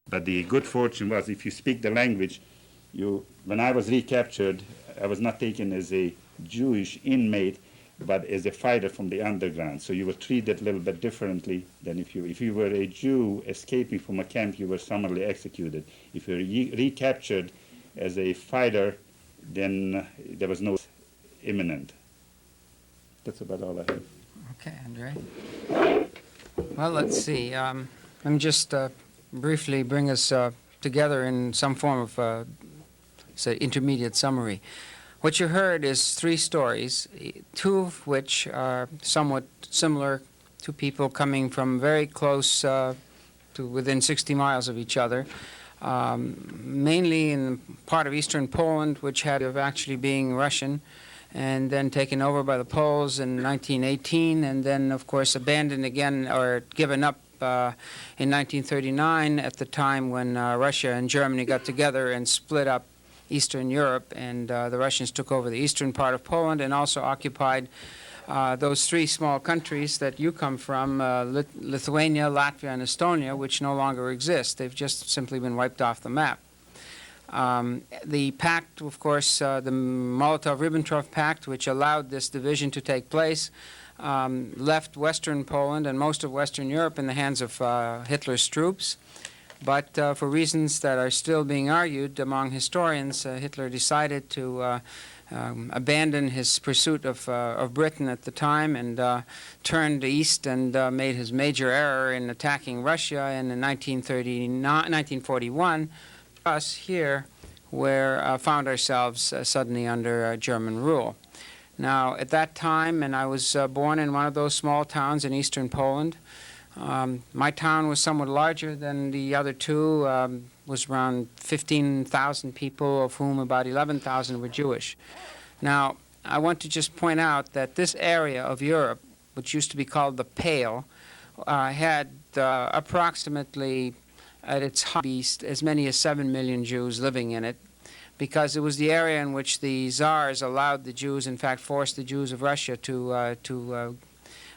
But the good fortune was, if you speak the language, when I was recaptured, I was not taken as a Jewish inmate, but as a fighter from the underground. So you were treated a little bit differently than if you were a Jew escaping from a camp, you were summarily executed. If you were recaptured as a fighter, then there was no imminent. That's about all I have. Okay, Andre. Well, let's see. Let me just briefly bring us together in some form of, say, intermediate summary. What you heard is three stories, two of which are somewhat similar to people coming from very close to within 60 miles of each other, mainly in part of eastern Poland, which had of actually being Russian, and then taken over by the Poles in 1918, and then, of course, abandoned again or given up in 1939 at the time when Russia and Germany got together and split up Eastern Europe, and the Russians took over the eastern part of Poland and also occupied those three small countries that you come from, Lithuania, Latvia, and Estonia, which no longer exist. They've just simply been wiped off the map. The pact, of course, the Molotov-Ribbentrop Pact, which allowed this division to take place, left Western Poland and most of Western Europe in the hands of Hitler's troops. But for reasons that are still being argued among historians, Hitler decided to abandon his pursuit of Britain at the time and turned east and made his major error in attacking Russia in 1941. Us here, where found ourselves suddenly under German rule. Now, at that time, and I was born in one of those small towns in eastern Poland. My town was somewhat larger than the other two, was around 15,000 people, of whom about 11,000 were Jewish. Now, I want to just point out that this area of Europe, which used to be called the Pale, had approximately at its height as many as 7 million Jews living in it, because it was the area in which the Tsars allowed the Jews, in fact forced the Jews of Russia to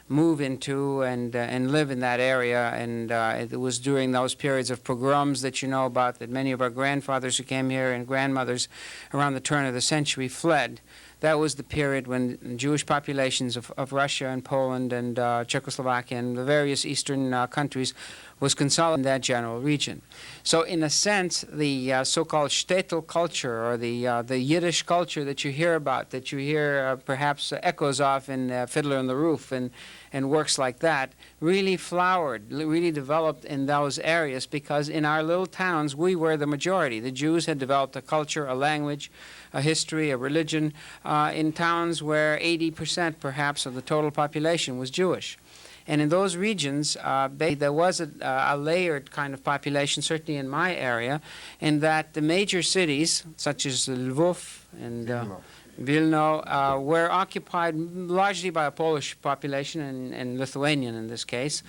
move into and live in that area, and it was during those periods of pogroms that you know about that many of our grandfathers who came here and grandmothers around the turn of the century fled. That was the period when Jewish populations of Russia and Poland and Czechoslovakia and the various eastern countries was consolidated in that general region. So in a sense, the so-called shtetl culture, or the Yiddish culture that you hear about, that you hear perhaps echoes of in Fiddler on the Roof and works like that, really flowered, really developed in those areas, because in our little towns we were the majority. The Jews had developed a culture, a language, a history, a religion, in towns where 80% perhaps of the total population was Jewish. And in those regions, there was a layered kind of population, certainly in my area, in that the major cities, such as Lvov and Vilno, were occupied largely by a Polish population and Lithuanian in this case,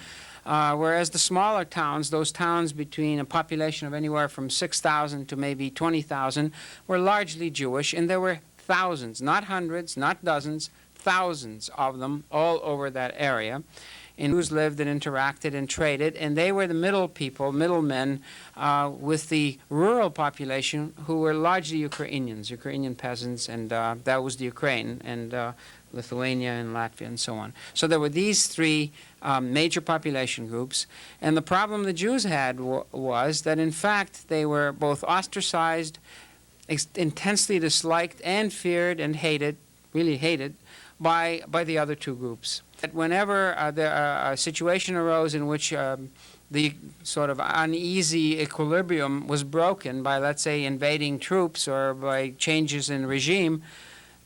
whereas the smaller towns, those towns between a population of anywhere from 6,000 to maybe 20,000, were largely Jewish, and there were thousands, not hundreds, not dozens, thousands of them all over that area. And Jews lived and interacted and traded, and they were the middle people, middlemen, with the rural population who were largely Ukrainian peasants, and that was the Ukraine, and Lithuania and Latvia and so on. So there were these three major population groups, and the problem the Jews had was that in fact they were both ostracized, intensely disliked and feared and hated, really hated, by the other two groups. Whenever a situation arose in which the sort of uneasy equilibrium was broken by, let's say, invading troops or by changes in regime,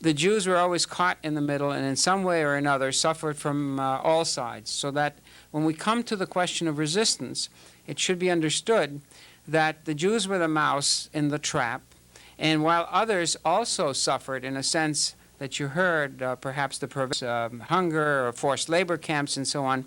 the Jews were always caught in the middle and in some way or another suffered from all sides. So that when we come to the question of resistance, it should be understood that the Jews were the mouse in the trap, and while others also suffered in a sense that you heard, perhaps the hunger or forced labor camps and so on.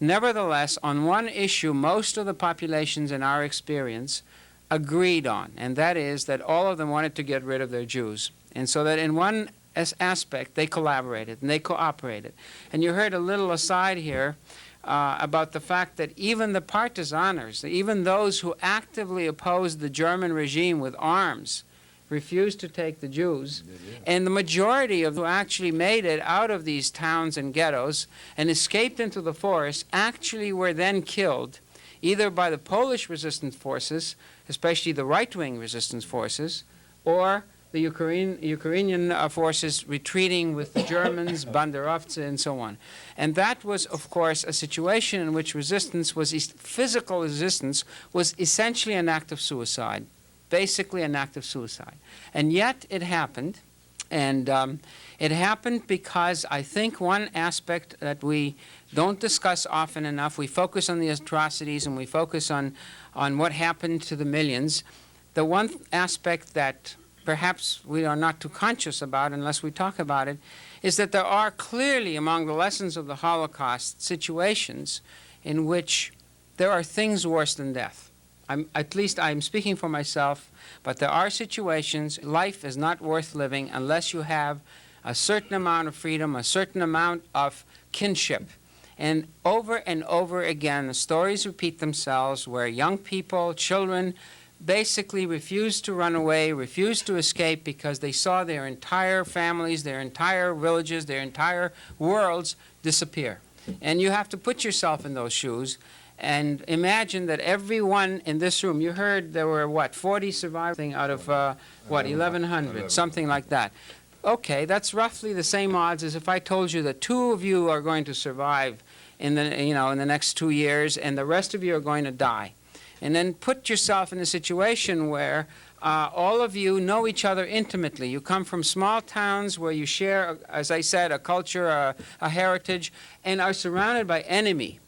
Nevertheless, on one issue, most of the populations in our experience agreed on, and that is that all of them wanted to get rid of their Jews. And so that in one aspect, they collaborated and they cooperated. And you heard a little aside here about the fact that even the partisans, even those who actively opposed the German regime with arms, refused to take the Jews, and the majority of who actually made it out of these towns and ghettos and escaped into the forest actually were then killed either by the Polish resistance forces, especially the right-wing resistance forces, or the Ukrainian forces retreating with the Germans, Banderovцы, and so on. And that was, of course, a situation in which resistance was, physical resistance was essentially an act of suicide, basically an act of suicide. And yet it happened, and it happened because I think one aspect that we don't discuss often enough, we focus on the atrocities and we focus on what happened to the millions. The one aspect that perhaps we are not too conscious about unless we talk about it, is that there are clearly among the lessons of the Holocaust situations in which there are things worse than death. At least I'm speaking for myself, but there are situations, life is not worth living unless you have a certain amount of freedom, a certain amount of kinship. And over again, the stories repeat themselves where young people, children, basically refused to run away, refused to escape because they saw their entire families, their entire villages, their entire worlds disappear. And you have to put yourself in those shoes and imagine that everyone in this room, you heard there were, 40 survivors out of, 1,100, something like that. Okay, that's roughly the same odds as if I told you that 2 of you are going to survive in the next 2 years and the rest of you are going to die. And then put yourself in a situation where all of you know each other intimately. You come from small towns where you share, as I said, a culture, a heritage, and are surrounded by enemy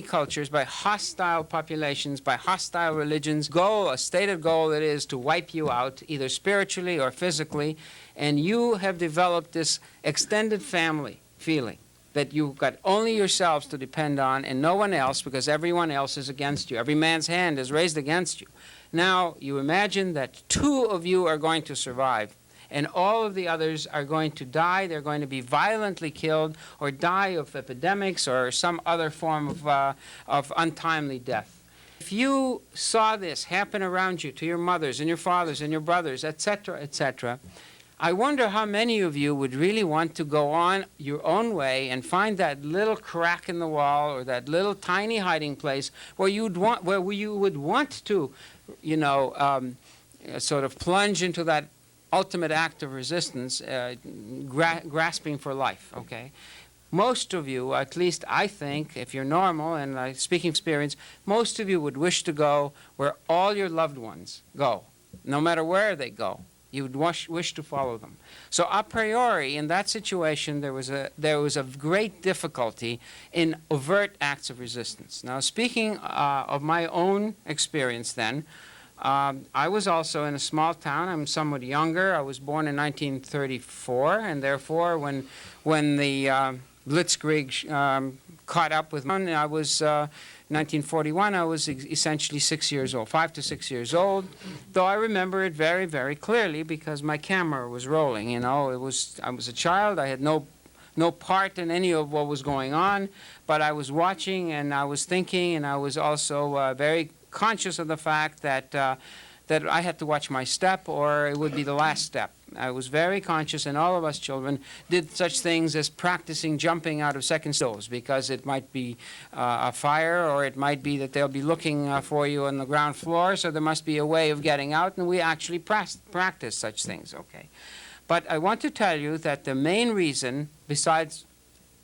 cultures, by hostile populations, by hostile religions. A stated goal it is to wipe you out, either spiritually or physically, and you have developed this extended family feeling that you've got only yourselves to depend on and no one else because everyone else is against you. Every man's hand is raised against you. Now, you imagine that 2 of you are going to survive and all of the others are going to die. They're going to be violently killed or die of epidemics or some other form of untimely death. If you saw this happen around you to your mothers and your fathers and your brothers, etc., etc., I wonder how many of you would really want to go on your own way and find that little crack in the wall or that little tiny hiding place where you would want to, sort of plunge into that ultimate act of resistance, grasping for life, okay? Most of you, at least I think, if you're normal, and speaking experience, most of you would wish to go where all your loved ones go, no matter where they go. You would wish to follow them. So a priori, in that situation, there was a great difficulty in overt acts of resistance. Now, speaking of my own experience then, I was also in a small town. I'm somewhat younger. I was born in 1934, and therefore, when the Blitzkrieg caught up with me, I was 1941, I was essentially 6 years old, 5 to 6 years old, though I remember it very, very clearly because my camera was rolling, I was a child, I had no part in any of what was going on, but I was watching and I was thinking and I was also very conscious of the fact that I had to watch my step or it would be the last step. I was very conscious, and all of us children did such things as practicing jumping out of second stoves because it might be a fire or it might be that they'll be looking for you on the ground floor, so there must be a way of getting out, and we actually practice such things, okay? But I want to tell you that the main reason, besides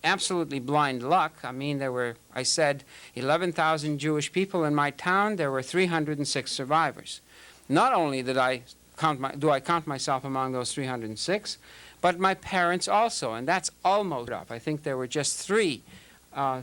absolutely blind luck, I mean, there were, I said, 11,000 Jewish people in my town, there were 306 survivors. Not only do I count myself among those 306, but my parents also, and that's almost up. I think there were just 3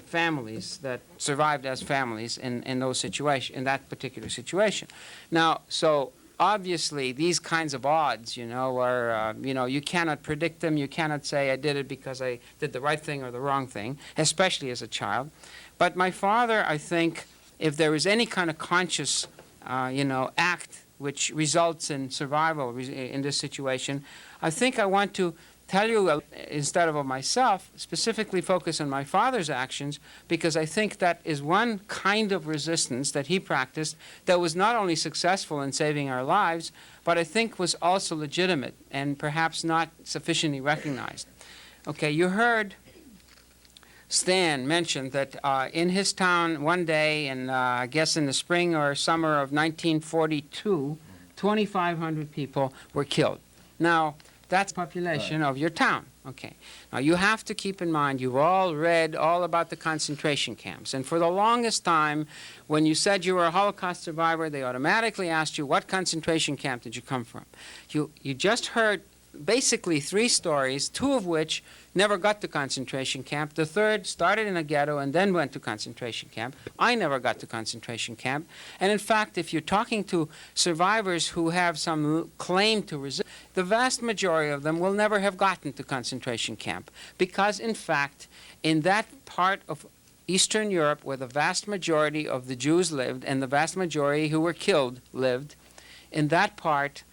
families that survived as families in that particular situation. Now, so obviously these kinds of odds, are, you cannot predict them. You cannot say I did it because I did the right thing or the wrong thing, especially as a child. But my father, I think, if there is any kind of conscious, act which results in survival in this situation, I think I want to tell you, instead of myself, specifically focus on my father's actions, because I think that is one kind of resistance that he practiced that was not only successful in saving our lives, but I think was also legitimate and perhaps not sufficiently recognized. Okay, you heard Stan mention that in his town one day, I guess in the spring or summer of 1942, 2,500 people were killed. Now, that's the population of your town. Okay. Now, you have to keep in mind, you've all read all about the concentration camps. And for the longest time, when you said you were a Holocaust survivor, they automatically asked you, what concentration camp did you come from? You just heard basically 3 stories, 2 of which never got to concentration camp. The third started in a ghetto and then went to concentration camp. I never got to concentration camp. And in fact, if you're talking to survivors who have some claim to resist, the vast majority of them will never have gotten to concentration camp, because in fact, in that part of Eastern Europe where the vast majority of the Jews lived and the vast majority who were killed lived, in that part,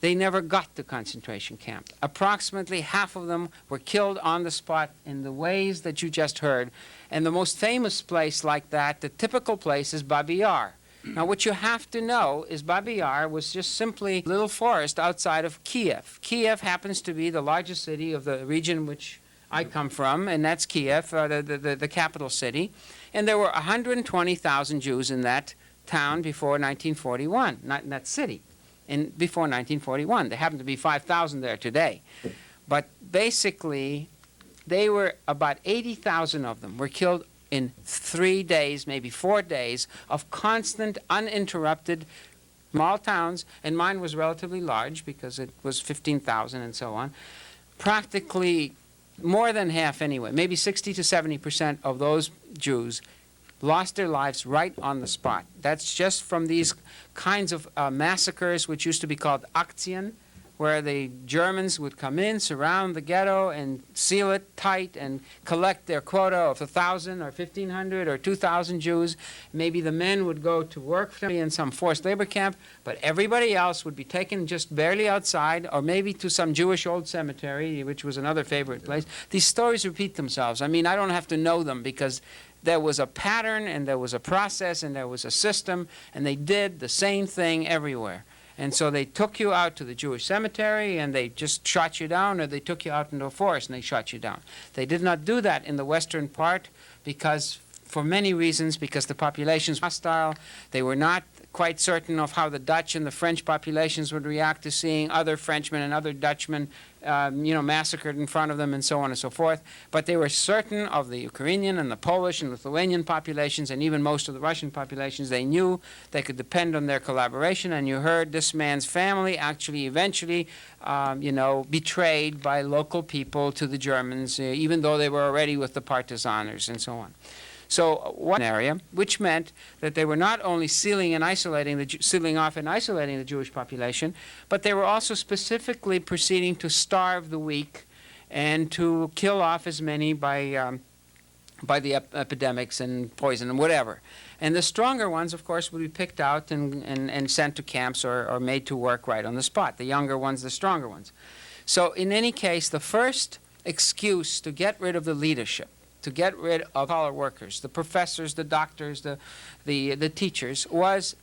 they never got to concentration camp. Approximately half of them were killed on the spot in the ways that you just heard. And the most famous place like that, the typical place, is Babi Yar. Now, what you have to know is Babi Yar was just simply a little forest outside of Kiev. Kiev happens to be the largest city of the region which I come from, and that's Kiev, the capital city. And there were 120,000 Jews in that town before 1941, not in that city. Before 1941. There happen to be 5,000 there today. But basically, they were about 80,000 of them were killed in 3 days, maybe 4 days, of constant, uninterrupted small towns, and mine was relatively large because it was 15,000 and so on. Practically more than half anyway, maybe 60 to 70% of those Jews lost their lives right on the spot. That's just from these kinds of massacres, which used to be called Aktien, where the Germans would come in, surround the ghetto, and seal it tight and collect their quota of 1,000 or 1,500 or 2,000 Jews. Maybe the men would go to work in some forced labor camp, but everybody else would be taken just barely outside, or maybe to some Jewish old cemetery, which was another favorite place. These stories repeat themselves. I mean, I don't have to know them because there was a pattern, and there was a process, and there was a system, and they did the same thing everywhere. And so they took you out to the Jewish cemetery, and they just shot you down, or they took you out into a forest, and they shot you down. They did not do that in the western part because, for many reasons, because the populations were hostile. They were not quite certain of how the Dutch and the French populations would react to seeing other Frenchmen and other Dutchmen massacred in front of them, and so on and so forth. But they were certain of the Ukrainian and the Polish and Lithuanian populations, and even most of the Russian populations. They knew they could depend on their collaboration. And you heard this man's family actually eventually betrayed by local people to the Germans, even though they were already with the Partisaners and so on. So one area, which meant that they were not only sealing off and isolating the Jewish population, but they were also specifically proceeding to starve the weak and to kill off as many by the epidemics and poison and whatever. And the stronger ones, of course, would be picked out and sent to camps or made to work right on the spot. The younger ones, the stronger ones. So in any case, the first excuse to get rid of the leadership, to get rid of collar workers, the professors, the doctors, the teachers, was,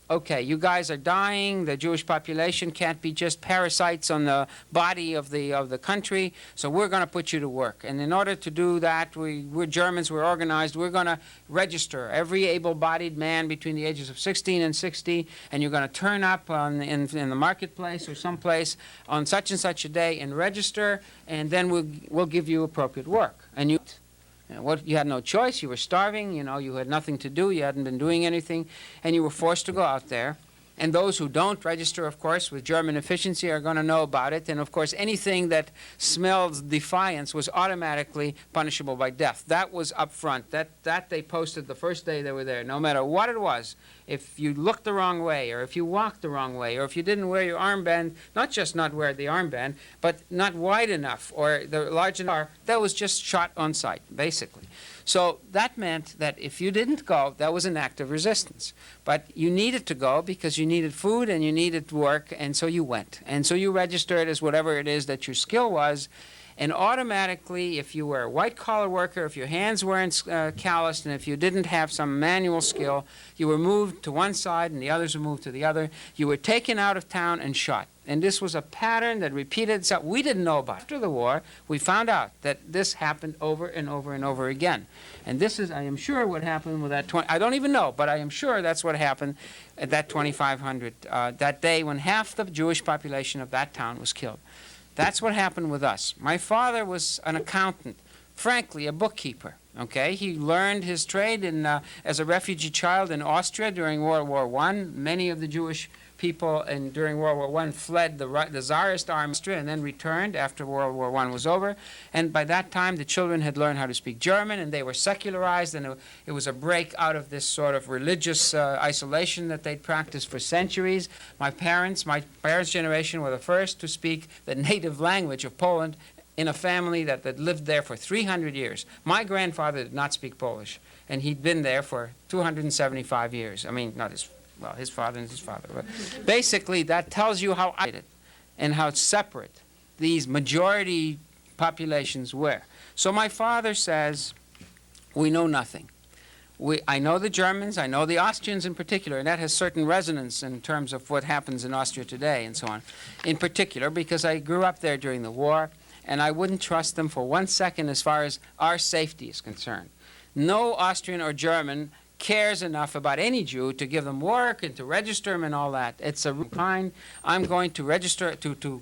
okay, you guys are dying, the Jewish population can't be just parasites on the body of the country, so we're going to put you to work. And in order to do that, we're Germans, we're organized, we're going to register every able-bodied man between the ages of 16 and 60, and you're going to turn up in the marketplace or someplace on such and such a day and register, and then we'll give you appropriate work. And you had no choice. You were starving. You had nothing to do. You hadn't been doing anything, and you were forced to go out there. And those who don't register, of course, with German efficiency are going to know about it. And, of course, anything that smells defiance was automatically punishable by death. That was up front. That they posted the first day they were there, no matter what it was. If you looked the wrong way, or if you walked the wrong way, or if you didn't wear your armband, not just not wear the armband, but not wide enough or the large enough, that was just shot on sight, basically. So that meant that if you didn't go, that was an act of resistance. But you needed to go because you needed food and you needed work, and so you went. And so you registered as whatever it is that your skill was, And automatically, if you were a white-collar worker, if your hands weren't calloused, and if you didn't have some manual skill, you were moved to one side and the others were moved to the other. You were taken out of town and shot. And this was a pattern that repeated itself. We didn't know about it. After the war, we found out that this happened over and over and over again. And this is, I am sure, what happened with that 20... I don't even know, but I am sure that's what happened at that 2,500, that day when half the Jewish population of that town was killed. That's what happened with us. My father was an accountant, frankly, a bookkeeper. Okay, he learned his trade as a refugee child in Austria during World War I. Many of the Jewish people during World War I fled the Tsarist army in Austria and then returned after World War I was over. And by that time, the children had learned how to speak German, and they were secularized, and it was a break out of this sort of religious isolation that they'd practiced for centuries. My parents' generation were the first to speak the native language of Poland in a family that lived there for 300 years. My grandfather did not speak Polish, and he'd been there for 275 years. I mean, not his father and his father. But basically, that tells you how isolated and how separate these majority populations were. So my father says, we know nothing. I know the Germans, I know the Austrians in particular, and that has certain resonance in terms of what happens in Austria today and so on. In particular, because I grew up there during the war, and I wouldn't trust them for 1 second as far as our safety is concerned. No Austrian or German cares enough about any Jew to give them work and to register them and all that. It's a kind. I'm going to register, to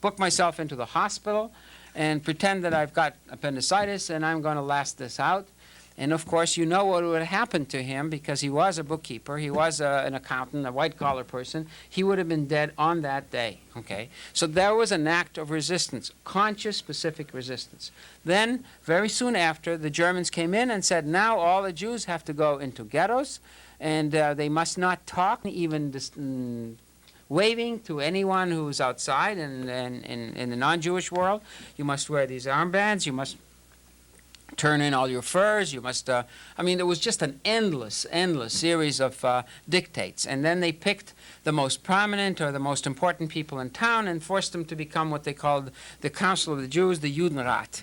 book myself into the hospital and pretend that I've got appendicitis and I'm going to last this out. And of course, you know what would have happened to him because he was a bookkeeper, he was an accountant, a white-collar person. He would have been dead on that day, okay? So there was an act of resistance, conscious, specific resistance. Then, very soon after, the Germans came in and said, now all the Jews have to go into ghettos, and they must not talk, even waving to anyone who's outside in the non-Jewish world. You must wear these armbands, you must turn in all your furs, you must, I mean, there was just an endless series of dictates. And then they picked the most prominent or the most important people in town and forced them to become what they called the Council of the Jews, the Judenrat.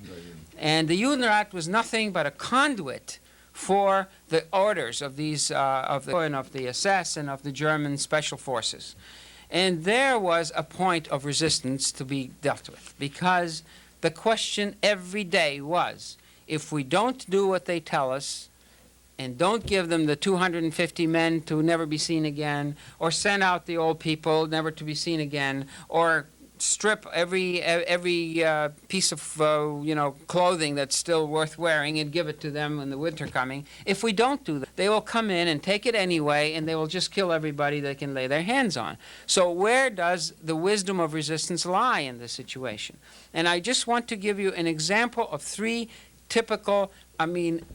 And the Judenrat was nothing but a conduit for the orders of these, of the SS and of the German special forces. And there was a point of resistance to be dealt with, because the question every day was, if we don't do what they tell us and don't give them the 250 men to never be seen again, or send out the old people never to be seen again, or strip every piece of clothing that's still worth wearing and give it to them when the winter coming, if we don't do that, they will come in and take it anyway, and they will just kill everybody they can lay their hands on. So where does the wisdom of resistance lie in this situation? And I just want to give you an example of 3 typical,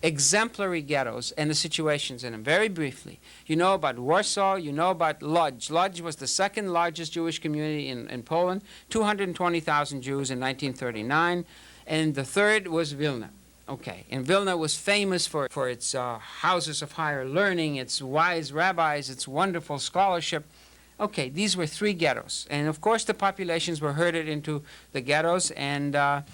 exemplary ghettos and the situations in them, very briefly. You know about Warsaw, you know about Lodz. Lodz was the second largest Jewish community in Poland, 220,000 Jews in 1939, and the third was Vilna. Okay, and Vilna was famous for its houses of higher learning, its wise rabbis, its wonderful scholarship. Okay, these were 3 ghettos, and of course the populations were herded into the ghettos, and the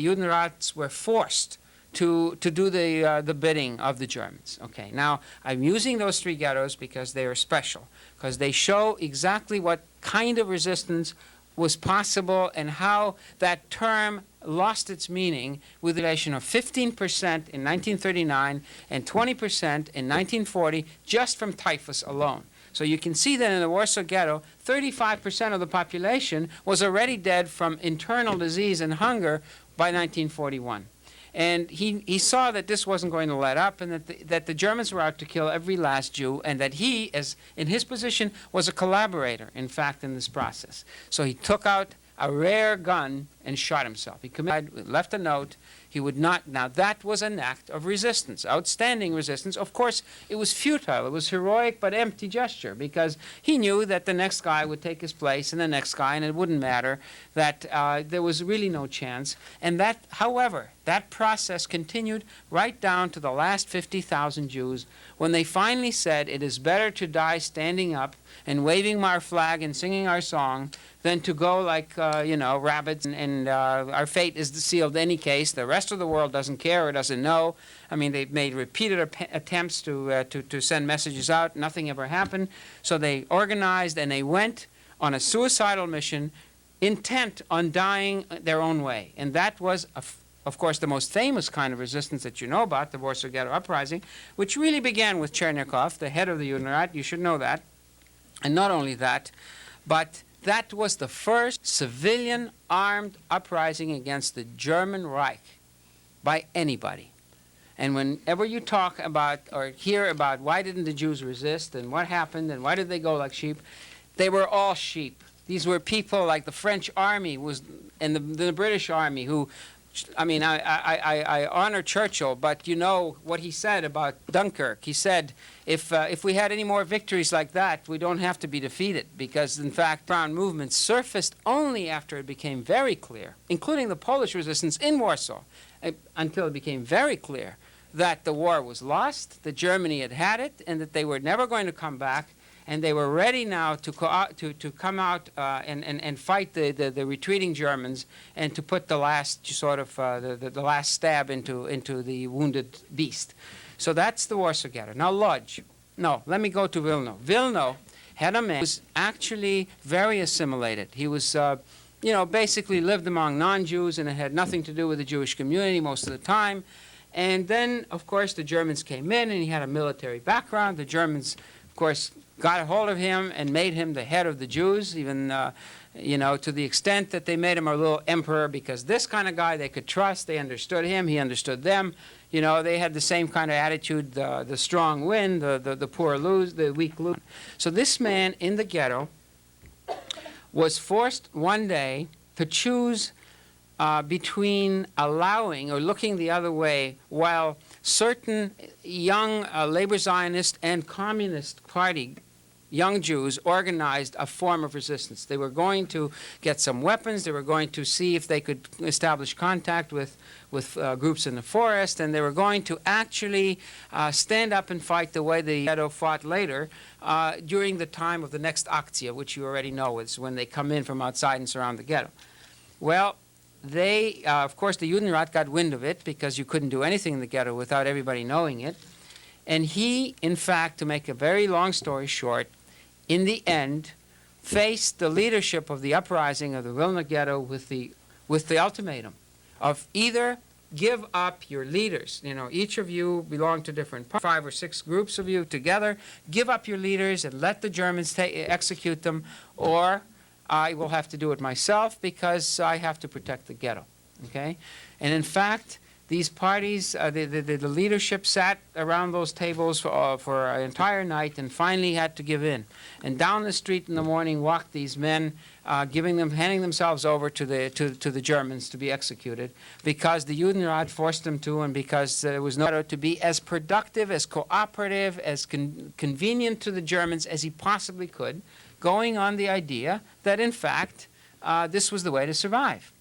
Judenrats were forced to do the bidding of the Germans. Okay, now I'm using those 3 ghettos because they are special, because they show exactly what kind of resistance was possible and how that term lost its meaning with the relation of 15% in 1939 and 20% in 1940 just from typhus alone. So you can see that in the Warsaw Ghetto, 35% of the population was already dead from internal disease and hunger by 1941. And he saw that this wasn't going to let up, and that the Germans were out to kill every last Jew, and that he, as in his position, was a collaborator, in fact, in this process. So he took out a rare gun and shot himself. He left a note. He would not. Now that was an act of resistance, outstanding resistance. Of course, it was futile. It was heroic but empty gesture, because he knew that the next guy would take his place and the next guy, and it wouldn't matter, that there was really no chance. And that, however, that process continued right down to the last 50,000 Jews, when they finally said, it is better to die standing up and waving our flag and singing our song than to go like, rabbits, and our fate is sealed in any case. The rest of the world doesn't care or doesn't know. I mean, they've made repeated attempts to send messages out. Nothing ever happened. So they organized and they went on a suicidal mission, intent on dying their own way. And that was, of course, the most famous kind of resistance that you know about, the Warsaw Ghetto Uprising, which really began with Chernyakov, the head of the Judenrat. You should know that. And not only that, but that was the first civilian armed uprising against the German Reich by anybody. And whenever you talk about or hear about why didn't the Jews resist and what happened and why did they go like sheep, they were all sheep. These were people like the French army was and the British army who, I mean, I honor Churchill, but you know what he said about Dunkirk. He said, if we had any more victories like that, we don't have to be defeated, because, in fact, brown movement surfaced only after it became very clear, including the Polish resistance in Warsaw, until it became very clear that the war was lost, that Germany had had it, and that they were never going to come back. And they were ready now to come out and fight the retreating Germans and to put the last sort of the last stab into the wounded beast. So that's the Warsaw Ghetto. Now Lodz. No, let me go to Wilno. Wilno had a man who was actually very assimilated. He was, basically lived among non-Jews, and it had nothing to do with the Jewish community most of the time. And then, of course, the Germans came in, and he had a military background. The Germans, of course, got a hold of him and made him the head of the Jews, even, to the extent that they made him a little emperor, because this kind of guy they could trust. They understood him. He understood them. You know, they had the same kind of attitude, the strong win, the poor lose, the weak lose. So this man in the ghetto was forced one day to choose between allowing or looking the other way while certain young labor Zionist and Communist Party young Jews organized a form of resistance. They were going to get some weapons. They were going to see if they could establish contact with groups in the forest, and they were going to actually stand up and fight the way the ghetto fought later during the time of the next Akcja, which you already know is when they come in from outside and surround the ghetto. Well, they, of course, the Judenrat got wind of it, because you couldn't do anything in the ghetto without everybody knowing it. And he, in fact, to make a very long story short, in the end, faced the leadership of the uprising of the Wilna Ghetto with the ultimatum of either give up your leaders. You know, each of you belong to different 5 or 6 groups of you together. Give up your leaders and let the Germans execute them, or I will have to do it myself because I have to protect the ghetto. Okay? And in fact, these parties, the leadership sat around those tables for an entire night and finally had to give in. And down the street in the morning walked these men, handing themselves over to the Germans to be executed, because the Judenrat forced them to, and because there was no to be as productive, as cooperative, as convenient to the Germans as he possibly could, going on the idea that, in fact, this was the way to survive.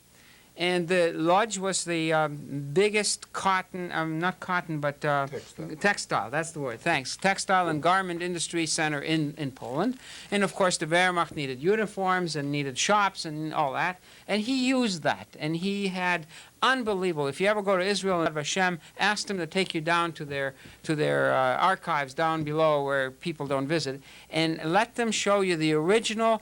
And the Lodz was the biggest textile, that's the word, thanks, textile and garment industry center in Poland. And of course the Wehrmacht needed uniforms and needed shops and all that. And he used that, and he had unbelievable, if you ever go to Israel and Hashem, ask them to take you down to their archives down below where people don't visit, and let them show you the original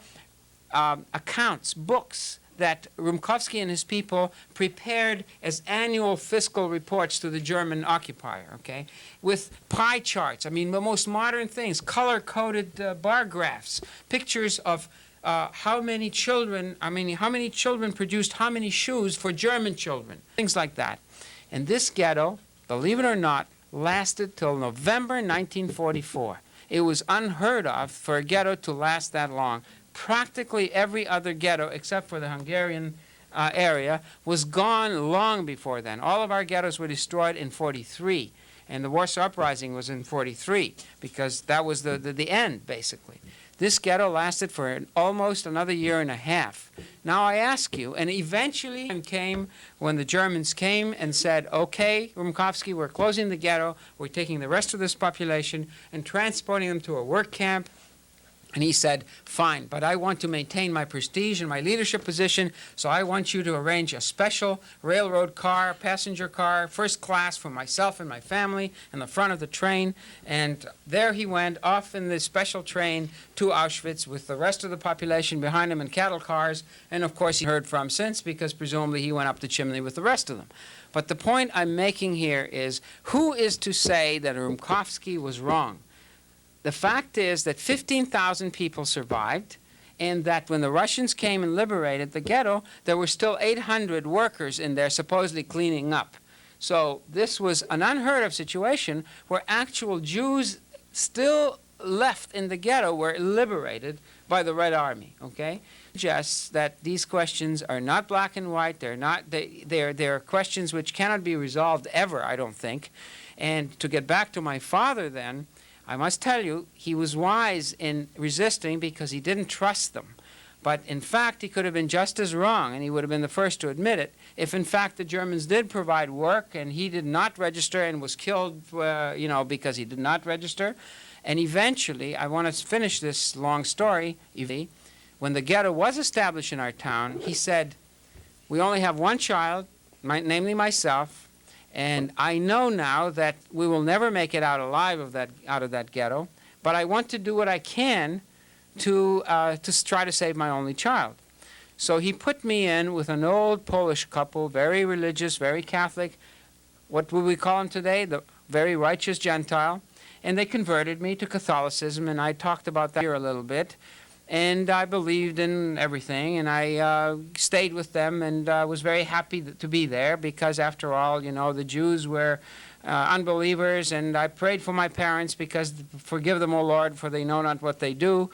accounts, books, that Rumkowski and his people prepared as annual fiscal reports to the German occupier, okay, with pie charts. I mean, the most modern things, color-coded bar graphs, pictures of how many children produced how many shoes for German children, things like that. And this ghetto, believe it or not, lasted till November 1944. It was unheard of for a ghetto to last that long. Practically every other ghetto, except for the Hungarian area, was gone long before then. All of our ghettos were destroyed in 43, and the Warsaw Uprising was in 43, because that was the end, basically. This ghetto lasted for almost another year and a half. Now I ask you, and eventually came when the Germans came and said, okay, Rumkowski, we're closing the ghetto, we're taking the rest of this population and transporting them to a work camp And he said, fine, but I want to maintain my prestige and my leadership position, so I want you to arrange a special railroad car, passenger car, first class for myself and my family in the front of the train. And there he went, off in this special train to Auschwitz with the rest of the population behind him in cattle cars. And of course he heard from since, because presumably he went up the chimney with the rest of them. But the point I'm making here is, who is to say that Rumkowski was wrong? The fact is that 15,000 people survived, and that when the Russians came and liberated the ghetto, there were still 800 workers in there supposedly cleaning up. So this was an unheard of situation where actual Jews still left in the ghetto were liberated by the Red Army, okay? Suggests that these questions are not black and white. They're questions which cannot be resolved ever, I don't think. And to get back to my father then, I must tell you, he was wise in resisting because he didn't trust them. But in fact, he could have been just as wrong, and he would have been the first to admit it, if in fact the Germans did provide work and he did not register and was killed, because he did not register. And eventually, I want to finish this long story, when the ghetto was established in our town, he said, we only have one child, namely myself, and I know now that we will never make it out alive out of that ghetto, but I want to do what I can to try to save my only child. So he put me in with an old Polish couple, very religious, very Catholic. What would we call him today? The very righteous Gentile. And they converted me to Catholicism, and I talked about that here a little bit. And I believed in everything, and I stayed with them, and was very happy to be there because, after all, the Jews were unbelievers, and I prayed for my parents because, forgive them, O Lord, for they know not what they do.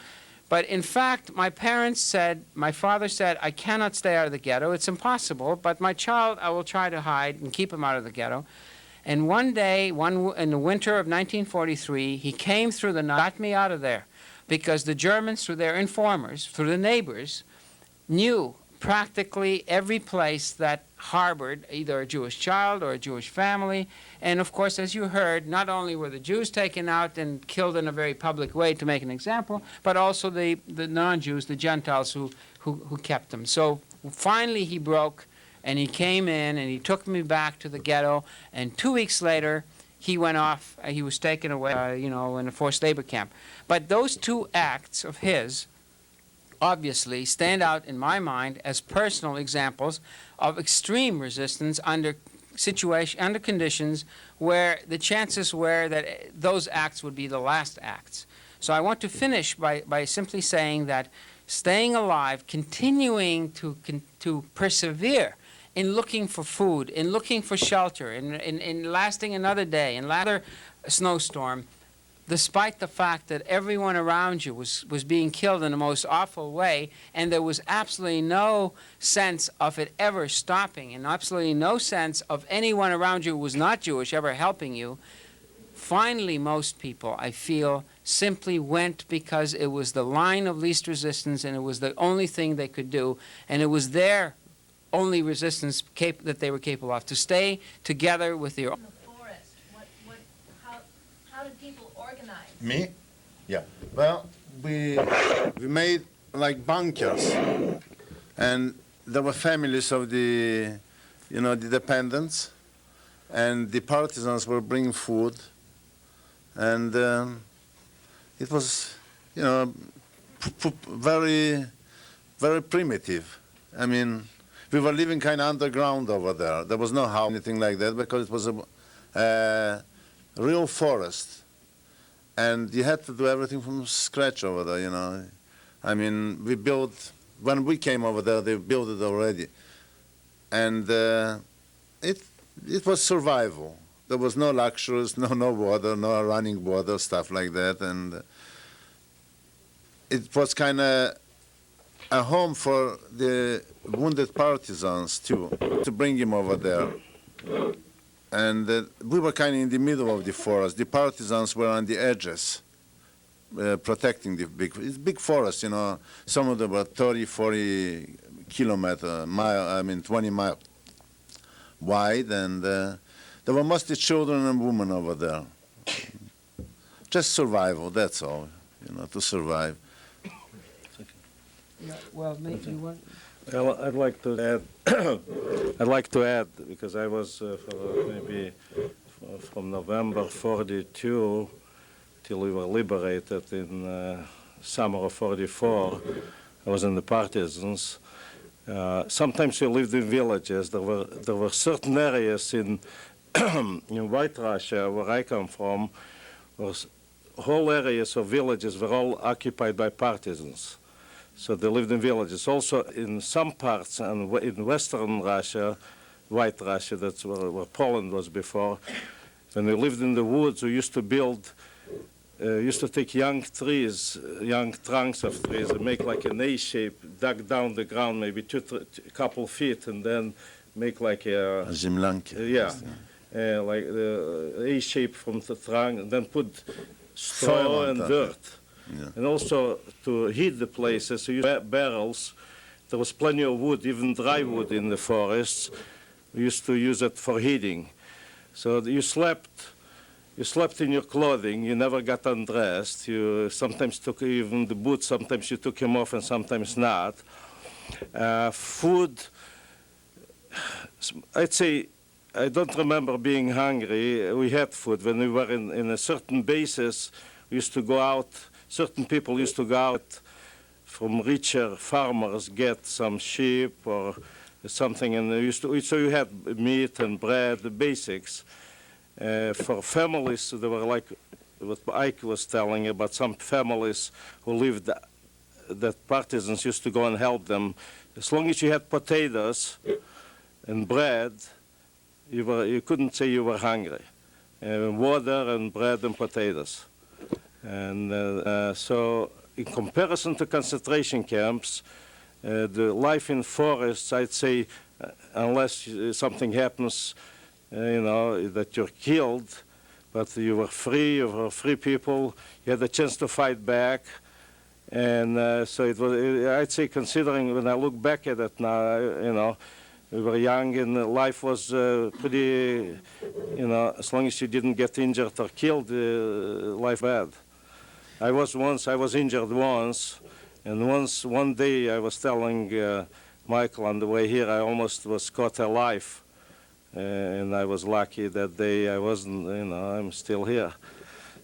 But in fact, my father said, I cannot stay out of the ghetto. It's impossible, but my child, I will try to hide and keep him out of the ghetto. And one day, in the winter of 1943, he came through the night, got me out of there. Because the Germans, through their informers, through the neighbors, knew practically every place that harbored either a Jewish child or a Jewish family. And of course, as you heard, not only were the Jews taken out and killed in a very public way to make an example, but also the non-Jews, the Gentiles who kept them. So finally he broke, and he came in, and he took me back to the ghetto, and 2 weeks later, he went off, he was taken away, in a forced labor camp. But those two acts of his obviously stand out in my mind as personal examples of extreme resistance under conditions where the chances were that those acts would be the last acts. So I want to finish by simply saying that staying alive, continuing to persevere in looking for food, in looking for shelter, in lasting another day, in another snowstorm, despite the fact that everyone around you was being killed in the most awful way, and there was absolutely no sense of it ever stopping, and absolutely no sense of anyone around you who was not Jewish ever helping you, finally most people, I feel, simply went because it was the line of least resistance, and it was the only thing they could do, and it was their only resistance that they were capable of, to stay together with their... In the forest, how did people organize? Me? Yeah. Well, we made like bunkers, and there were families of the dependents, and the partisans were bringing food, and it was, very, very primitive. I mean, we were living kind of underground over there. There was no house, anything like that, because it was a real forest. And you had to do everything from scratch over there, I mean, we built, when we came over there, they built it already. And it was survival. There was no luxuries, no water, no running water, stuff like that. And it was kind of a home for the wounded partisans, too, to bring him over there. And we were kind of in the middle of the forest. The partisans were on the edges, protecting the big forest, Some of them were 30, 40 kilometer, 20 miles wide, and there were mostly children and women over there. Just survival, that's all, to survive. Yeah, well, maybe one. Well, I'd like to add. I'd like to add because I was from November '42 till we were liberated in summer of '44. I was in the Partisans. Sometimes we lived in villages. There were certain areas in in White Russia, where I come from, was whole areas of villages were all occupied by partisans. So they lived in villages. Also in some parts in Western Russia, White Russia, that's where Poland was before, when we lived in the woods, we used to build, used to take young trees, young trunks of trees, and make like an A shape, dug down the ground maybe a couple feet, and then make like a like the A shape from the trunk, and then put straw and dirt. Yeah. And also to heat the places, we used barrels. There was plenty of wood, even dry wood in the forests. We used to use it for heating. So you slept in your clothing, you never got undressed. You sometimes took even the boots, sometimes you took them off and sometimes not. Food, I'd say, I don't remember being hungry. We had food. When we were in a certain bases, we used to go out, certain people used to go out from richer farmers, get some sheep or something, and they used to, so you had meat and bread, the basics. For families, there were like what Ike was telling about some families who lived, that partisans used to go and help them. As long as you had potatoes and bread, you couldn't say you were hungry. Water and bread and potatoes. And so in comparison to concentration camps, the life in forests, I'd say, unless something happens, that you're killed, but you were free people, you had a chance to fight back. And so it was, I'd say, considering when I look back at it now, we were young and life was pretty, as long as you didn't get injured or killed, life bad. I was injured once, and one day I was telling Michael on the way here, I almost was caught alive. And I was lucky that day I wasn't, I'm still here.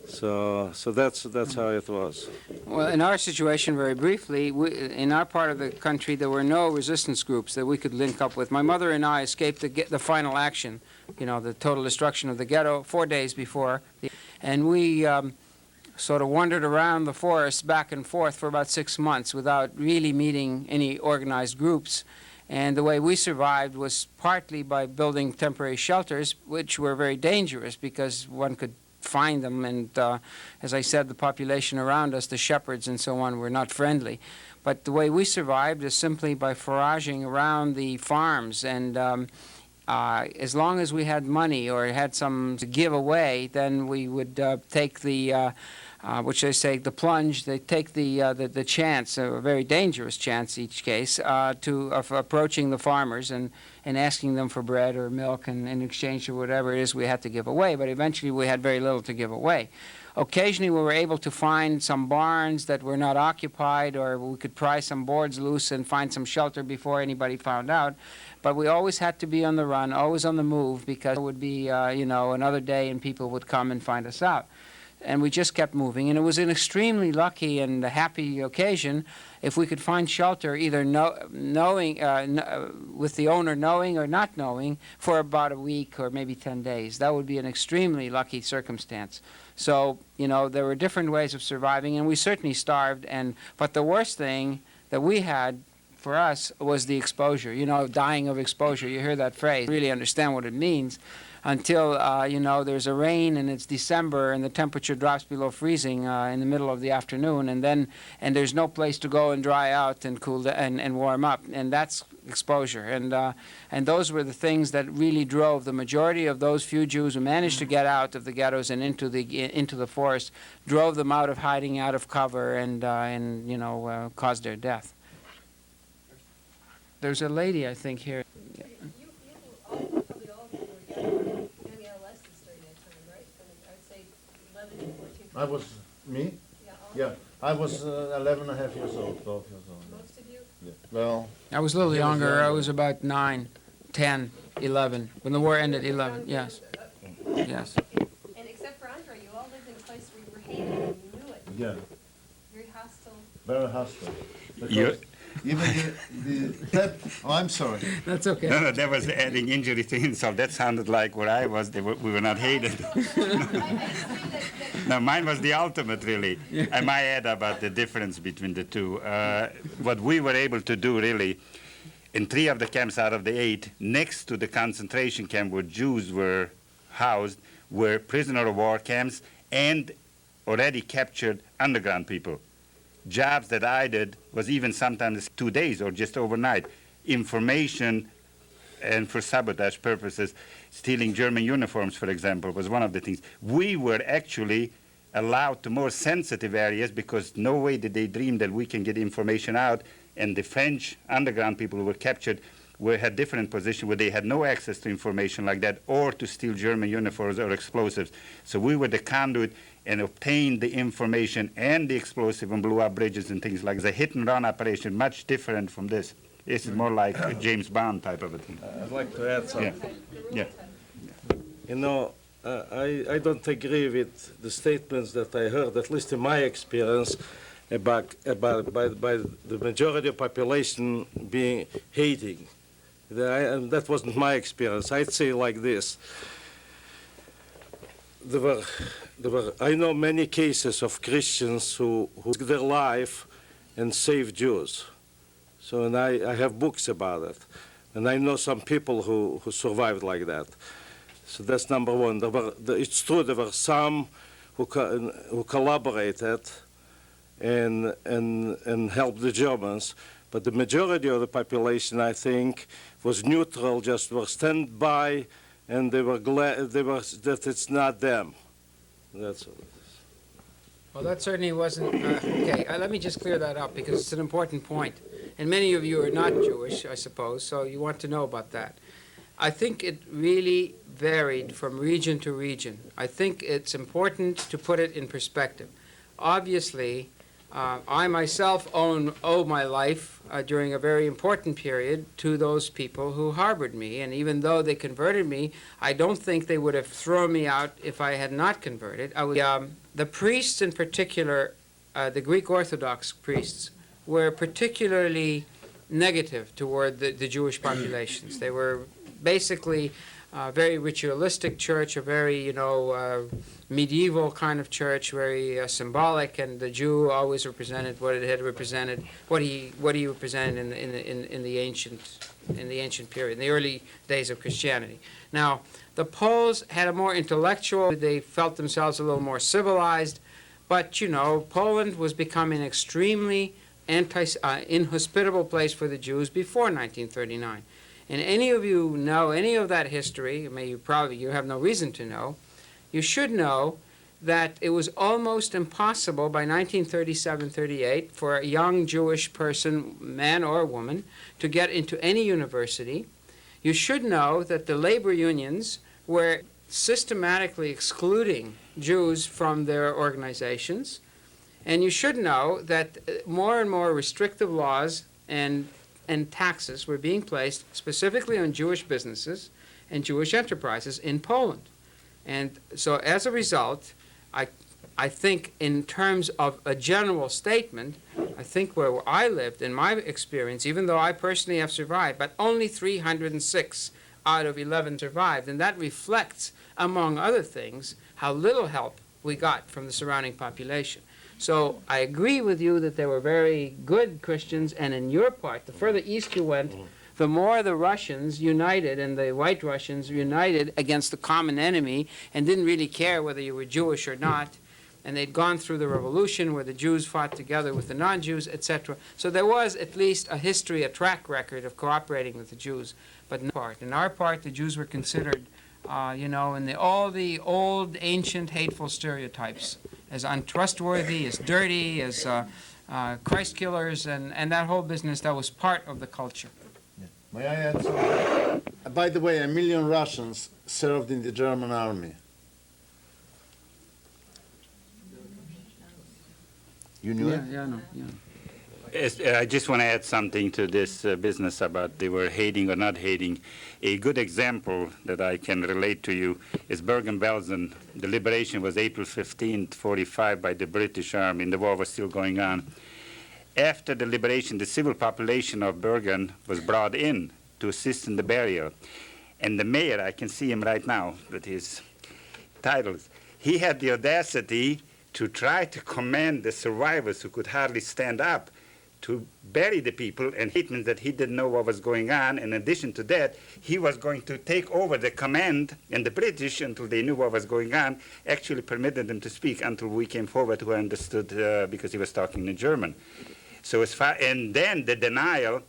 So that's how it was. Well, in our situation, very briefly, in our part of the country, there were no resistance groups that we could link up with. My mother and I escaped the final action, the total destruction of the ghetto, 4 days before. And we sort of wandered around the forest back and forth for about 6 months without really meeting any organized groups. And the way we survived was partly by building temporary shelters, which were very dangerous because one could find them, and as I said, the population around us, the shepherds and so on, were not friendly. But the way we survived is simply by foraging around the farms, and as long as we had money or had some to give away, then we would take the which they say the plunge. They take the chance, a very dangerous chance each case, of approaching the farmers and asking them for bread or milk in exchange for whatever it is we had to give away. But eventually we had very little to give away. Occasionally we were able to find some barns that were not occupied, or we could pry some boards loose and find some shelter before anybody found out. But we always had to be on the run, always on the move, because it would be, another day and people would come and find us out. And we just kept moving, and it was an extremely lucky and happy occasion if we could find shelter, either with the owner knowing or not knowing, for about a week or maybe 10 days. That would be an extremely lucky circumstance. So, there were different ways of surviving, and we certainly starved. But the worst thing that we had for us was the exposure, dying of exposure. You hear that phrase, really understand what it means, until, there's a rain and it's December and the temperature drops below freezing in the middle of the afternoon, and there's no place to go and dry out and cool and warm up, and that's exposure. And those were the things that really drove the majority of those few Jews who managed to get out of the ghettos and into the forest, drove them out of hiding, out of cover, and caused their death. There's a lady, I think, here. I was, me? Yeah, I was 11 and a half years old, 12 years old. Most of you Well, I was a little He was younger. I younger. was about 9, 10, 11. When the war ended, 11. Yes. Yes. And except for Andre, you all lived in a place where you were hated and you knew it. yeah, Very hostile. very hostile. You- Even the oh, I'm sorry. That's okay. No, that was adding injury to insult. That sounded like where I was, we were not hated. I just mean that No, mine was the ultimate, really. I might add about the difference between the two. What we were able to do, really, in 3 of the camps out of the 8, next to the concentration camp where Jews were housed, were prisoner of war camps and already captured underground people. Jobs that I did was even sometimes 2 days or just overnight. Information and for sabotage purposes, stealing German uniforms, for example, was one of the things. We were actually allowed to more sensitive areas because no way did they dream that we can get information out. And the French underground people who were captured had different positions where they had no access to information like that or to steal German uniforms or explosives. So we were the conduit and obtained the information and the explosive and blew up bridges and things like that. A hit-and-run operation, much different from this. This is more like a James Bond type of a thing. I'd like to add something. Yeah. You know, I don't agree with the statements that I heard, at least in my experience, about by the majority of population being hating. That wasn't my experience. I'd say like this. I know many cases of Christians who risked their life and saved Jews. So, and I have books about it. And I know some people who survived like that. So that's number one. It's true there were some who collaborated and helped the Germans, but the majority of the population, I think, was neutral, just were stand by, and they were glad that it's not them. That's all. Well, that certainly wasn't. Okay, let me just clear that up because it's an important point. And many of you are not Jewish, I suppose, so you want to know about that. I think it really varied from region to region. I think it's important to put it in perspective. Obviously, I myself owe my life during a very important period to those people who harbored me. And even though they converted me, I don't think they would have thrown me out if I had not converted. The priests in particular, the Greek Orthodox priests, were particularly negative toward the Jewish populations. They were basically a very ritualistic church, a very, medieval kind of church, very symbolic, and the Jew always represented what it had represented, what he represented in the ancient period, in the early days of Christianity. Now, the Poles had a more intellectual, they felt themselves a little more civilized, but Poland was becoming an extremely inhospitable place for the Jews before 1939. And any of you know any of that history, you have no reason to know, you should know that it was almost impossible by 1937-38 for a young Jewish person, man or woman, to get into any university. You should know that the labor unions were systematically excluding Jews from their organizations. And you should know that more and more restrictive laws and taxes were being placed specifically on Jewish businesses and Jewish enterprises in Poland. And so as a result, I think in terms of a general statement, I think where I lived, in my experience, even though I personally have survived, but only 306 out of 11 survived. And that reflects, among other things, how little help we got from the surrounding population. So I agree with you that there were very good Christians, and in your part, the further east you went, the more the Russians united and the White Russians united against the common enemy and didn't really care whether you were Jewish or not. And they'd gone through the revolution where the Jews fought together with the non-Jews, etc. So there was at least a history, a track record of cooperating with the Jews. But in our part, the Jews were considered, in all the old, ancient, hateful stereotypes, as untrustworthy, as dirty, as Christ killers, and that whole business that was part of the culture. Yeah. May I add something? By the way, 1 million Russians served in the German army. You knew it? Yeah, I know. Yeah. I just want to add something to this business about they were hating or not hating. A good example that I can relate to you is Bergen-Belsen. The liberation was April 15, 45 by the British Army, and the war was still going on. After the liberation, the civil population of Bergen was brought in to assist in the burial. And the mayor, I can see him right now with his titles, he had the audacity to try to command the survivors who could hardly stand up to bury the people, and it means that he didn't know what was going on. In addition to that, he was going to take over the command, and the British, until they knew what was going on, actually permitted them to speak until we came forward who understood because he was talking in German. So as far, and then the denial,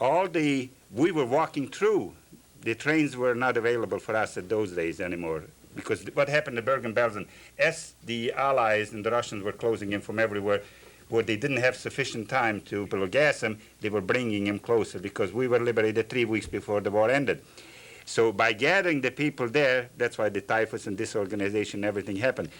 we were walking through. The trains were not available for us at those days anymore. Because what happened to Bergen-Belsen, as the Allies and the Russians were closing in from everywhere, where they didn't have sufficient time to gas him, they were bringing him closer because we were liberated 3 weeks before the war ended. So by gathering the people there, that's why the typhus and disorganization, everything happened.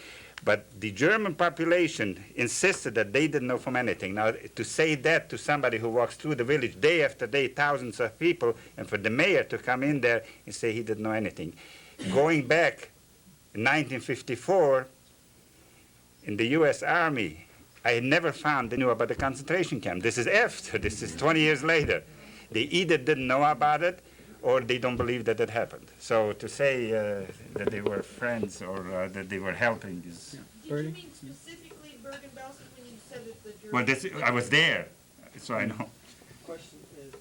But the German population insisted that they didn't know from anything. Now, to say that to somebody who walks through the village day after day, thousands of people, and for the mayor to come in there and say he didn't know anything. Going back in 1954, in the U.S. Army, I had never found they knew about the concentration camp. This is after. This is 20 years later. They either didn't know about it or they don't believe that it happened. So to say that they were friends or that they were helping is... Did you mean specifically Bergen-Belsen when you said that the Well, Germans... I was there, so I know. Question is,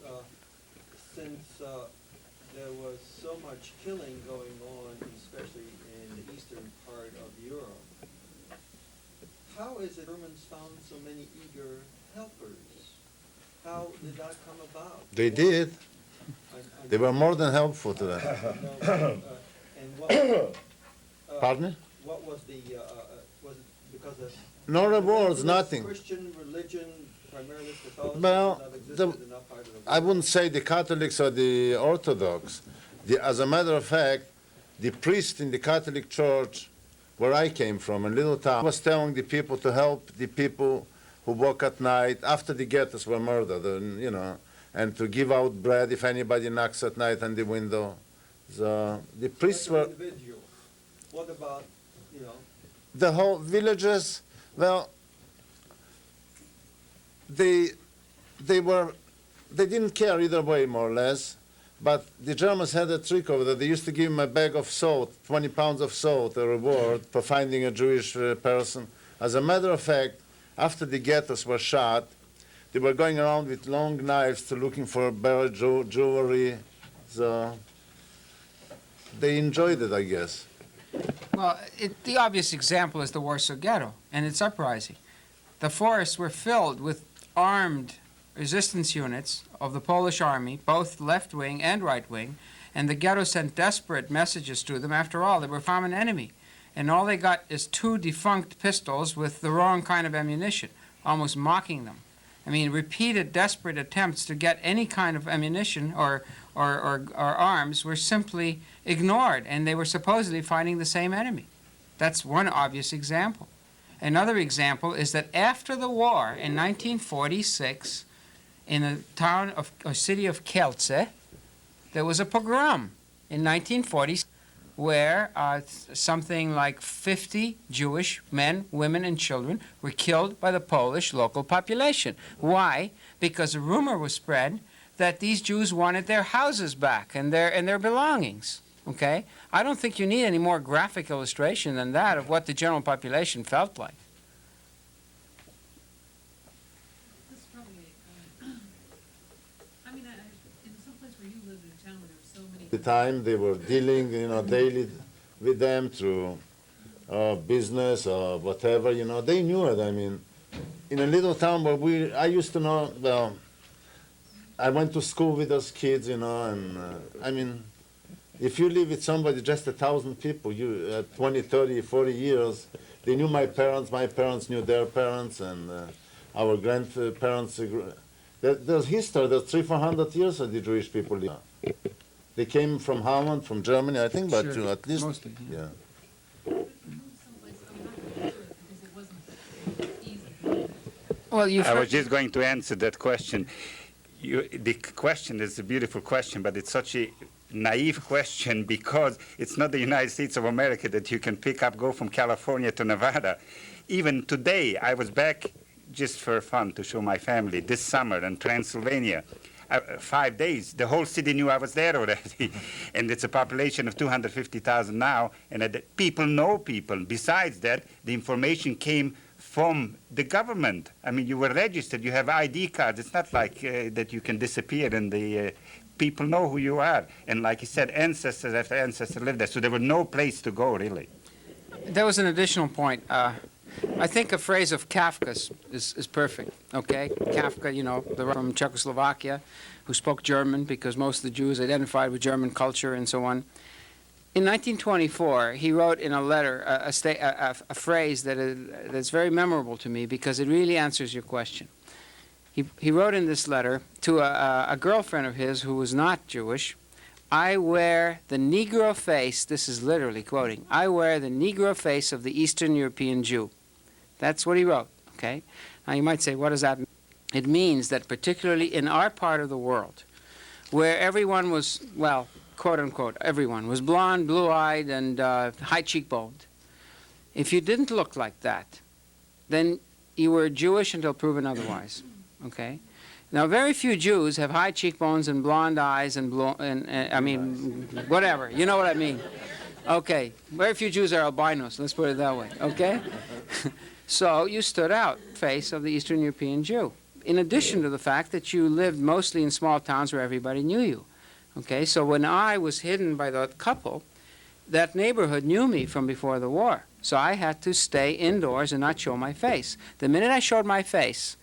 since there was so much killing going on, especially in the eastern part of Europe, how is it Germans found so many eager helpers? How did that come about? They did. I They were more than helpful to them. and what, Pardon? what was the, was it because of... No rewards, was nothing. Christian religion, primarily Catholicism, Well, that existed in that part of the world? I wouldn't say the Catholics or the Orthodox. As a matter of fact, the priest in the Catholic Church where I came from, in little town, was telling the people to help the people who walk at night after the ghettos were murdered, and to give out bread if anybody knocks at night on the window. So the priests That's were... an individual. What about, The whole villages, well, they didn't care either way, more or less. But the Germans had a trick over there. They used to give him a bag of salt, 20 pounds of salt, a reward for finding a Jewish person. As a matter of fact, after the ghettos were shot, they were going around with long knives to looking for buried jewelry. So they enjoyed it, I guess. Well, the obvious example is the Warsaw Ghetto and its uprising. The forests were filled with armed resistance units of the Polish army, both left-wing and right-wing, and the ghetto sent desperate messages to them. After all, they were from an enemy, and all they got is 2 defunct pistols with the wrong kind of ammunition, almost mocking them. I mean, repeated desperate attempts to get any kind of ammunition or arms were simply ignored, and they were supposedly fighting the same enemy. That's one obvious example. Another example is that after the war in 1946, in the city of Kielce, there was a pogrom in 1940 where something like 50 Jewish men, women, and children were killed by the Polish local population. Why? Because a rumor was spread that these Jews wanted their houses back and their belongings. Okay? I don't think you need any more graphic illustration than that of what the general population felt like. This is probably, I mean, in some place where you lived in a town where there were so many... At the time, they were dealing, daily with them through business or whatever, they knew it. I mean, in a little town where I used to know, well, I went to school with those kids, and I mean, if you live with somebody, just 1,000 people, 20, 30, 40 years, they knew my parents knew their parents, and our grandparents. There's history, there's 300-400 years of the Jewish people live. They came from Holland, from Germany, I think, but Sure. at least, Mostly, yeah. But you moved someplace, I'm not really sure, because it wasn't easy. Well, you've I was heard, just going to answer that question. The question is a beautiful question, but it's such a naive question because it's not the United States of America that you can pick up, go from California to Nevada. Even today, I was back just for fun to show my family this summer in Transylvania. 5 days, the whole city knew I was there already. And it's a population of 250,000 now, and people know people. Besides that, the information came from the government. I mean, you were registered, you have ID cards. It's not like that you can disappear and the people know who you are. And like you said, ancestors after ancestors lived there, so there was no place to go, really. there was an additional point. I think a phrase of Kafka's is perfect, okay? Kafka, you know, the from Czechoslovakia, who spoke German because most of the Jews identified with German culture and so on. In 1924, he wrote in a letter a phrase that's very memorable to me because it really answers your question. He wrote in this letter to a girlfriend of his who was not Jewish, "I wear the Negro face," this is literally quoting, "I wear the Negro face of the Eastern European Jew." That's what he wrote, okay? Now you might say, what does that mean? It means that particularly in our part of the world, where everyone was, well, quote unquote, everyone was blonde, blue-eyed, and high cheekboned. If you didn't look like that, then you were Jewish until proven otherwise. Okay. Now, very few Jews have high cheekbones and blonde eyes and I mean, whatever. You know what I mean? Okay. Very few Jews are albinos. Let's put it that way. Okay. So you stood out, face of the Eastern European Jew. In addition to the fact that you lived mostly in small towns where everybody knew you. Okay, so when I was hidden by that couple, that neighborhood knew me from before the war. So I had to stay indoors and not show my face. The minute I showed my face,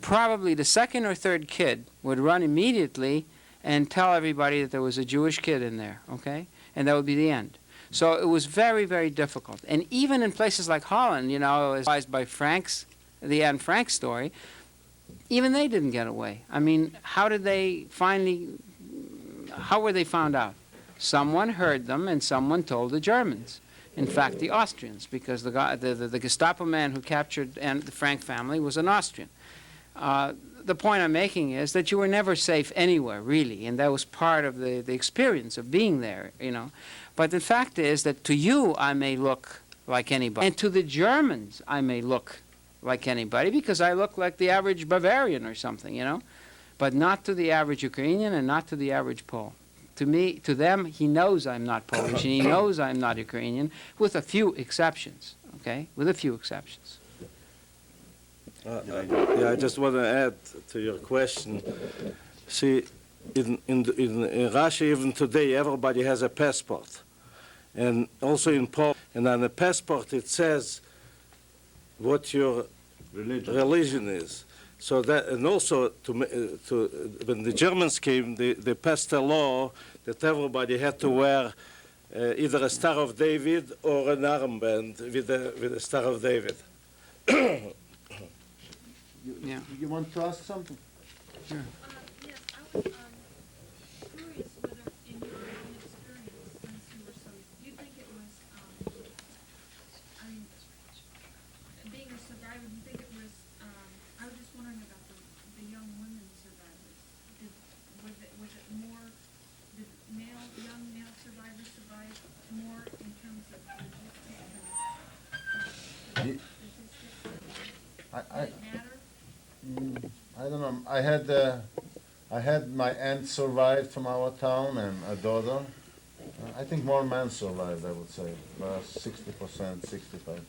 probably the second or third kid would run immediately and tell everybody that there was a Jewish kid in there, okay? And that would be the end. So it was very, very difficult. And even in places like Holland, you know, as by the Anne Frank story, even they didn't get away. I mean, how were they found out? Someone heard them and someone told the Germans. In fact, the Austrians, because the Gestapo man who captured the Frank family was an Austrian. The point I'm making is that you were never safe anywhere, really, and that was part of the experience of being there, you know. But the fact is that to you, I may look like anybody, and to the Germans, I may look like anybody because I look like the average Bavarian or something, you know. But not to the average Ukrainian and not to the average Pole. To me, to them, he knows I'm not Polish and he knows I'm not Ukrainian, with a few exceptions, okay? With a few exceptions. Yeah, I just want to add to your question. See, in Russia, even today, everybody has a passport. And also in Poland, and on the passport it says what your religion is. So that, and also when the Germans came, they passed a law that everybody had to wear either a Star of David or an armband with a Star of David. Yeah. You want to ask something? Yes, I was curious whether in your own experience, since you were so, do you think it was, I mean, being a survivor, do you think it was, I was just wondering about the young women survivors. Was it more, did young male survivors survive more in terms of logistics and statistics? Did it matter? I don't know. I had my aunt survive from our town and a daughter. I think more men survived, I would say, 60%, 65%.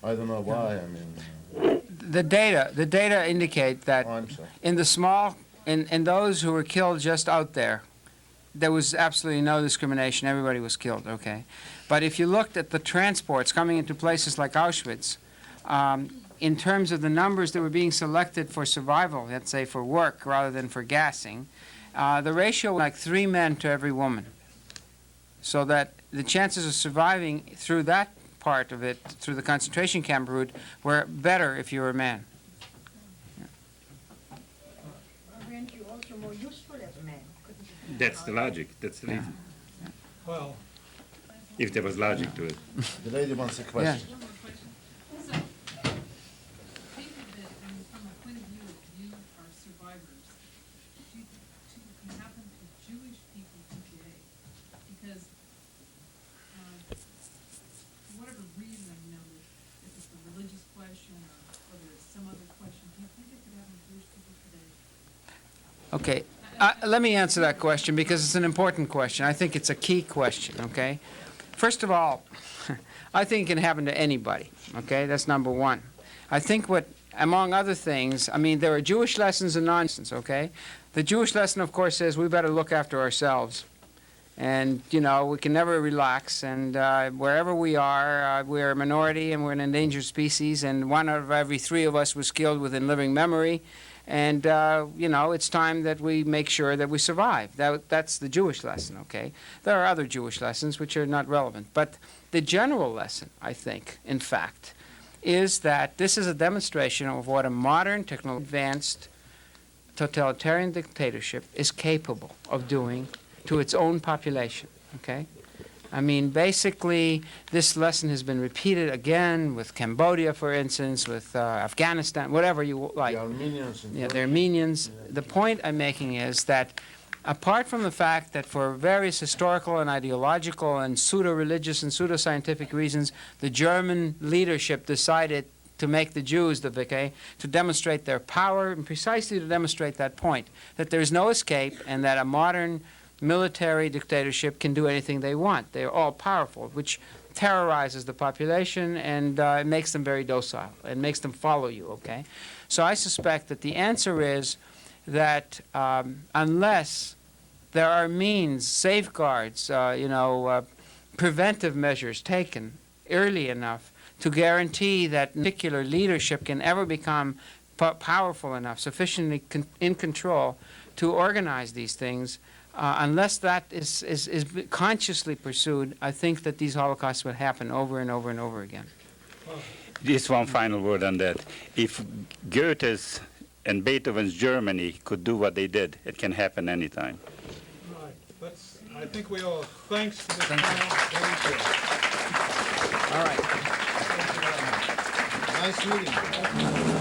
I don't know why. I mean, The data indicate that oh, I'm sorry. in the small, in those who were killed just out there, there was absolutely no discrimination. Everybody was killed, okay? But if you looked at the transports coming into places like Auschwitz, in terms of the numbers that were being selected for survival, let's say for work rather than for gassing, the ratio was like 3 men to every woman. So that the chances of surviving through that part of it, through the concentration camp route, were better if you were a man. Weren't you also more useful as a man? Couldn't you? That's the logic. That's the reason. Well, If there was logic to it. The lady wants a question. One more question. So, I think that Okay, let me answer that question because it's an important question. I think it's a key question, okay? First of all, I think it can happen to anybody, okay? That's number one. I think what, among other things, I mean, there are Jewish lessons and non-lessons, okay? The Jewish lesson, of course, says we better look after ourselves. And, you know, we can never relax. And wherever we are, we're a minority and we're an endangered species. And 1 out of every 3 of us was killed within living memory. And, you know, it's time that we make sure that we survive. That's the Jewish lesson, okay? There are other Jewish lessons which are not relevant. But the general lesson, I think, in fact, is that this is a demonstration of what a modern, advanced, totalitarian dictatorship is capable of doing to its own population, okay? I mean, basically, this lesson has been repeated again with Cambodia, for instance, with Afghanistan, whatever you like. The Armenians. Yeah, the Armenians. The point I'm making is that apart from the fact that for various historical and ideological and pseudo-religious and pseudo-scientific reasons, the German leadership decided to make the Jews the victim, to demonstrate their power, and precisely to demonstrate that point, that there's no escape and that a modern military dictatorship can do anything they want. They're all powerful, which terrorizes the population and it makes them very docile and makes them follow you, okay? So I suspect that the answer is that unless there are means, safeguards, preventive measures taken early enough to guarantee that particular leadership can ever become powerful enough, sufficiently in control to organize these things, unless that is consciously pursued, I think that these Holocausts would happen over and over and over again. Just one final word on that. If Goethe's and Beethoven's Germany could do what they did, it can happen anytime. All right, I think we all, thanks to the panel. Very good. All right. Nice meeting.